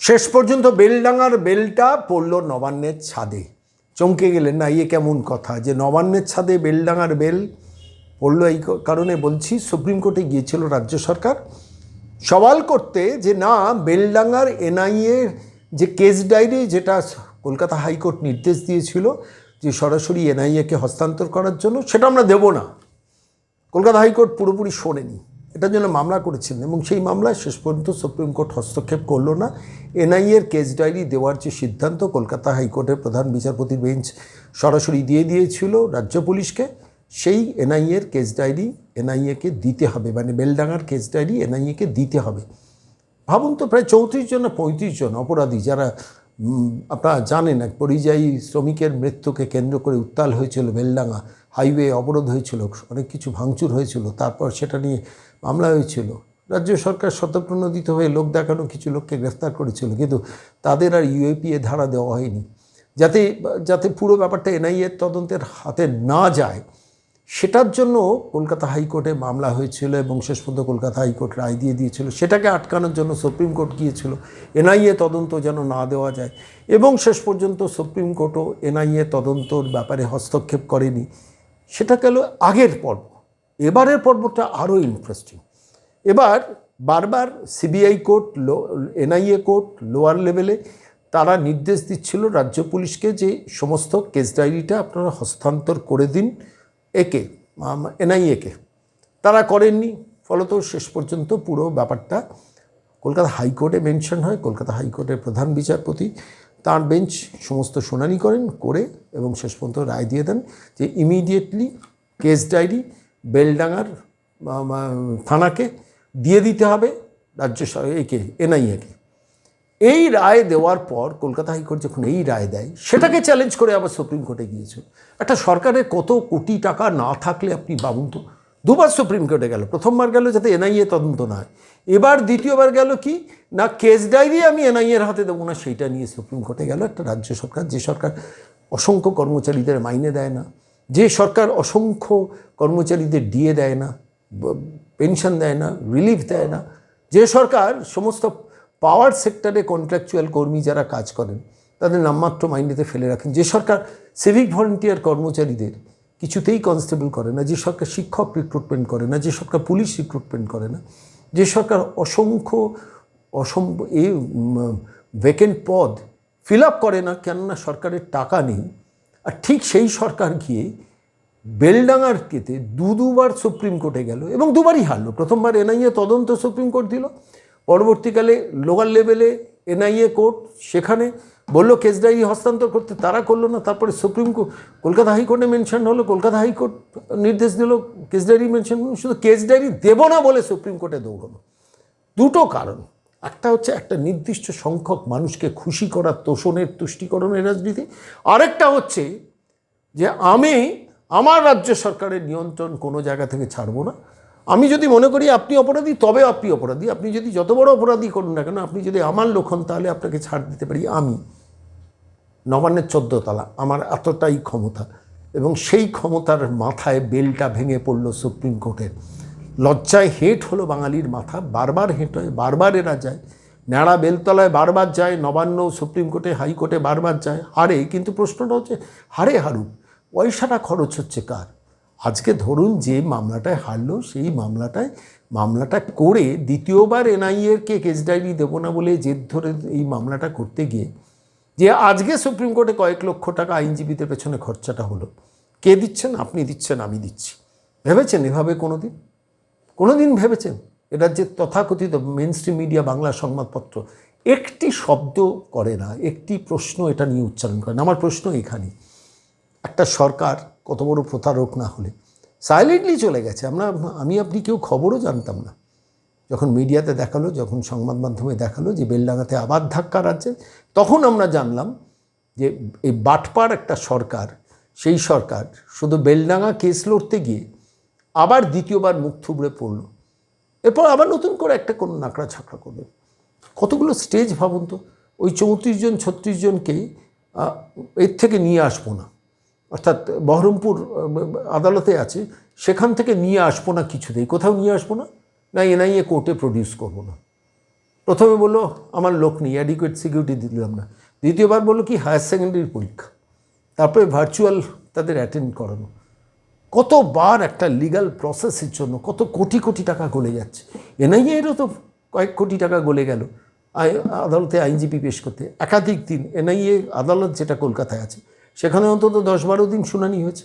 শেষ পর্যন্ত বেলডাঙার বেলটা পড়ল নবান্নের ছাদে। চমকে গেলেন না, ইয়ে কেমন কথা যে নবান্নের ছাদে বেলডাঙার বেল পড়ল। এই কারণে বলছি, সুপ্রিম কোর্টে গিয়েছিল রাজ্য সরকার সওয়াল করতে যে না, বেলডাঙার এনআইএ যে কেস ডায়েরি, যেটা কলকাতা হাইকোর্ট নির্দেশ দিয়েছিল যে সরাসরি এনআইএকে হস্তান্তর করার জন্য, সেটা আমরা দেব না। কলকাতা হাইকোর্ট পুরোপুরি শোনেনি, এটার জন্য মামলা করেছিলেন এবং সেই মামলায় শেষ পর্যন্ত সুপ্রিম কোর্ট হস্তক্ষেপ করলো না। এনআইএর কেস ডায়েরি দেওয়ার যে সিদ্ধান্ত কলকাতা হাইকোর্টের প্রধান বিচারপতির বেঞ্চ সরাসরি দিয়ে দিয়েছিল রাজ্য পুলিশকে, সেই এনআইএর কেস ডায়েরি এনআইএকে দিতে হবে, মানে বেলডাঙার কেস ডায়েরি এনআইএকে দিতে হবে। ভাবুন তো, প্রায় 34 জন না 35 জন অপরাধী, যারা আপনারা জানেন এক পরিযায়ী শ্রমিকের মৃত্যুকে কেন্দ্র করে উত্তাল হয়েছিল বেলডাঙা, হাইওয়ে অবরোধ হয়েছিল, অনেক কিছু ভাঙচুর হয়েছিল, তারপর সেটা নিয়ে মামলা হয়েছিল। রাজ্য সরকার স্বতঃপ্রণোদিত হয়ে লোক দেখানো কিছু লোককে গ্রেফতার করেছিল, কিন্তু তাদের আর ইউএপিএ ধারা দেওয়া হয়নি, যাতে পুরো ব্যাপারটা এনআইএর তদন্তের হাতে না যায়। সেটার জন্য কলকাতা হাইকোর্টে মামলা হয়েছিল এবং শেষ পর্যন্ত কলকাতা হাইকোর্ট রায় দিয়ে দিয়েছিল। সেটাকে আটকানোর জন্য সুপ্রিম কোর্ট গিয়েছিল, এনআইএ তদন্ত যেন না দেওয়া যায়, এবং শেষ পর্যন্ত সুপ্রিম কোর্টও এনআইএ তদন্তর ব্যাপারে হস্তক্ষেপ করেনি। সেটা গেল আগের পর্ব। এবারের পর্বটা আরও ইন্টারেস্টিং। এবার বারবার CBI court, NIA court lower লেভেলে তারা নির্দেশ দিচ্ছিল রাজ্য পুলিশকে যে সমস্ত কেস ডায়েরিটা আপনারা হস্তান্তর করে দিন একে, এনআইএকে। তারা করেননি, ফলত শেষ পর্যন্ত পুরো ব্যাপারটা কলকাতা হাইকোর্টে মেনশন হয়। কলকাতা হাইকোর্টের প্রধান বিচারপতি তার বেঞ্চ সমস্ত শুনানি করেন, করে এবং শেষ পর্যন্ত রায় দিয়ে দেন যে ইমিডিয়েটলি কেস ডায়েরি বেলডাঙার থানাকে দিয়ে দিতে হবে রাজ্য একে, এনআইএকে। এই রায় দেওয়ার পর কলকাতা হাইকোর্ট যখন এই রায় দেয়, সেটাকে চ্যালেঞ্জ করে আবার সুপ্রিম কোর্টে গিয়েছিল। একটা সরকারের কত কোটি টাকা না থাকলে আপনি ভাবুন তো, দুবার সুপ্রিম কোর্টে গেল। প্রথমবার গেল যাতে এনআইএ তদন্ত না হয়, এবার দ্বিতীয়বার গেল কি না, কেস ডায়েরি আমি এনআইএর হাতে দেবো না, সেইটা নিয়ে সুপ্রিম কোর্টে গেল একটা রাজ্য সরকার। যে সরকার অসংখ্য কর্মচারীদের মাইনে দেয় না, যে সরকার অসংখ্য কর্মচারীদের ডিএ দেয় না, পেনশন দেয় না, রিলিফ দেয় না, যে সরকার সমস্ত পাওয়ার সেক্টরে কন্ট্রাকচুয়াল কর্মী যারা কাজ করেন তাদের নামমাত্র মাইনেতে ফেলে রাখেন, যে সরকার সিভিক ভলেন্টিয়ার কর্মচারীদের কিছুতেই কনস্টেবল করে না, যে সরকার শিক্ষক রিক্রুটমেন্ট করে না, যে সরকার পুলিশ রিক্রুটমেন্ট করে না, যে সরকার অসংখ্য ভ্যাকেন্ট পদ ফিল আপ করে না, কেননা সরকারের টাকা নেই। আর ঠিক সেই সরকার গিয়ে বেলডাঙার কেতে দুবার সুপ্রিম কোর্টে গেল এবং দুবারই হারলো। প্রথমবার এনআইএ তদন্ত সুপ্রিম কোর্ট দিল, পরবর্তীকালে লোকাল লেভেলে এনআইএ কোর্ট সেখানে বললো কেস ডায়েরি হস্তান্তর করতে, তারা করলো না। তারপরে সুপ্রিম কোর্ট, কলকাতা হাইকোর্টে মেনশন হলো, কলকাতা হাইকোর্ট নির্দেশ দিল কেস ডায়েরি মেনশন, শুধু কেস ডায়েরি দেবো না বলে সুপ্রিম কোর্টে দৌড়ানো। দুটো কারণ, একটা হচ্ছে একটা নির্দিষ্ট সংখ্যক মানুষকে খুশি করার, তোষণের, তুষ্টিকরণের রাজনীতি। আরেকটা হচ্ছে যে আমি আমার রাজ্য সরকারের নিয়ন্ত্রণ কোনো জায়গা থেকে ছাড়বো না। আমি যদি মনে করি আপনি অপরাধী, তবে আপনি অপরাধী। আপনি যদি যত বড় অপরাধী করুন না কেন, আপনি যদি আমার লোক হন, তাহলে আপনাকে ছাড় দিতে পারি আমি। নবান্নের 14 তলা, আমার এতটাই ক্ষমতা, এবং সেই ক্ষমতার মাথায় বেলটা ভেঙে পড়ল সুপ্রিম কোর্টের। লজ্জায় হেঁট হলো বাঙালির মাথা, বারবার হেঁট হয়, বারবার এরা যায়, ন্যাড়া বেলতলায় বারবার যায়, নবান্ন সুপ্রিম কোর্টে, হাইকোর্টে বারবার যায়, হারে। কিন্তু প্রশ্নটা হচ্ছে, হারে হারুক, পয়সাটা খরচ হচ্ছে কার? আজকে ধরুন যে মামলাটায় হারলো, সেই মামলাটা করে দ্বিতীয়বার এনআইএকে কেস ডায়েরি দেবো না বলে জেদ ধরে এই মামলাটা করতে গিয়ে যে আজকে সুপ্রিম কোর্টে কয়েক লক্ষ টাকা আইনজীবীদের পেছনে খরচাটা হলো, কে দিচ্ছেন? আপনি দিচ্ছেন, আমি দিচ্ছি। ভেবেছেন এভাবে কোনোদিন ভেবেছেন? এটা যে তথাকথিত মেন স্ট্রিম মিডিয়া, বাংলা সংবাদপত্র একটি শব্দ করে না, একটি প্রশ্ন এটা নিয়ে উচ্চারণ করে না। আমার প্রশ্ন এখানে, একটা সরকার কত বড় প্রতারক না হলে সাইলেন্টলি চলে গেছে। আমি আপনি কেউ খবরও জানতাম না। যখন মিডিয়াতে দেখালো, যখন সংবাদ মাধ্যমে দেখালো যে বেলডাঙাতে আবার ধাক্কা রাজ্যে, তখন আমরা জানলাম যে এই বাটপার একটা সরকার, সেই সরকার শুধু বেলডাঙা কেস লড়তে গিয়ে আবার দ্বিতীয়বার মুখ থুবড়ে পড়ল। এরপর আবার নতুন করে একটা কোনো নাকড়া ছাকড়া করবে। কতগুলো স্টেজ ভাবুন তো। ওই 34 জন 36 জনকে এর থেকে নিয়ে আসবো না, অর্থাৎ বহরমপুর আদালতে আছে, সেখান থেকে নিয়ে আসবো না কিছুতেই, কোথাও নিয়ে আসবো না, না এনআইএ কোর্টে প্রডিউস করবো না। প্রথমে বললো আমার লোক নেই, অ্যাডিকুয়েট সিকিউরিটি দিলাম না। দ্বিতীয়বার বললো কি হায়ার সেকেন্ডারির পরীক্ষা, তারপরে ভার্চুয়াল তাদের অ্যাটেন্ড করানো। কতবার একটা লিগ্যাল প্রসেসের জন্য কত কোটি কোটি টাকা গলে যাচ্ছে। এনআইএরও তো কয়েক কোটি টাকা গলে গেল আদালতে আইনজীবী পেশ করতে, একাধিক দিন। এনআইএ আদালত যেটা কলকাতায় আছে সেখানে অন্তত 10-12 দিন শুনানি হয়েছে।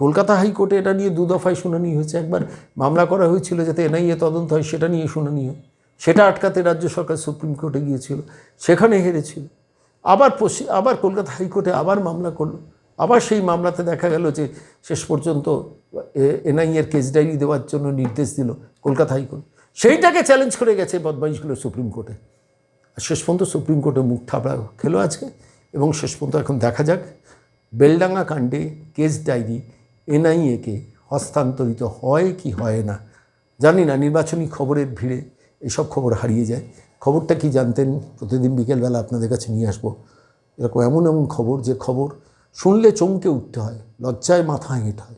কলকাতা হাইকোর্টে এটা নিয়ে 2 দফায় শুনানি হয়েছে। একবার মামলা করা হয়েছিল যাতে এনআইএ তদন্ত হয়, সেটা নিয়ে শুনানি হয়। সেটা আটকাতে রাজ্য সরকার সুপ্রিম কোর্টে গিয়েছিল, সেখানে হেরেছিল। আবার কলকাতা হাইকোর্টে আবার মামলা করলো, আবার সেই মামলাতে দেখা গেল যে শেষ পর্যন্ত এনআইএর কেস ডায়েরি দেওয়ার জন্য নির্দেশ দিল কলকাতা হাইকোর্ট। সেইটাকে চ্যালেঞ্জ করে গেছে বদমাইশগুলো সুপ্রিম কোর্টে। শেষ পর্যন্ত সুপ্রিম কোর্টে মুখ থাবড়া খেলো আজকে। এবং শেষ পর্যন্ত এখন দেখা যাক বেলডাঙ্গা কাণ্ডে কেস ডায়েরি এনআইএকে হস্তান্তরিত হয় কি হয় না জানি না। নির্বাচনী খবরের ভিড়ে এইসব খবর হারিয়ে যায়। খবরটা কি জানতেন? প্রতিদিন বিকেলবেলা আপনাদের কাছে নিয়ে আসবো এরকম এমন খবর, যে খবর শুনলে চমকে উঠতে হয়, লজ্জায় মাথা হেঁট হয়।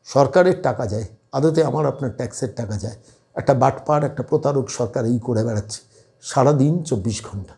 সরকারের টাকা যায়, আদতে আমার আপনার ট্যাক্সের টাকা যায়। একটা বাটপার, একটা প্রতারক সরকার এই করে বেড়াচ্ছে সারাদিন 24 ঘন্টা।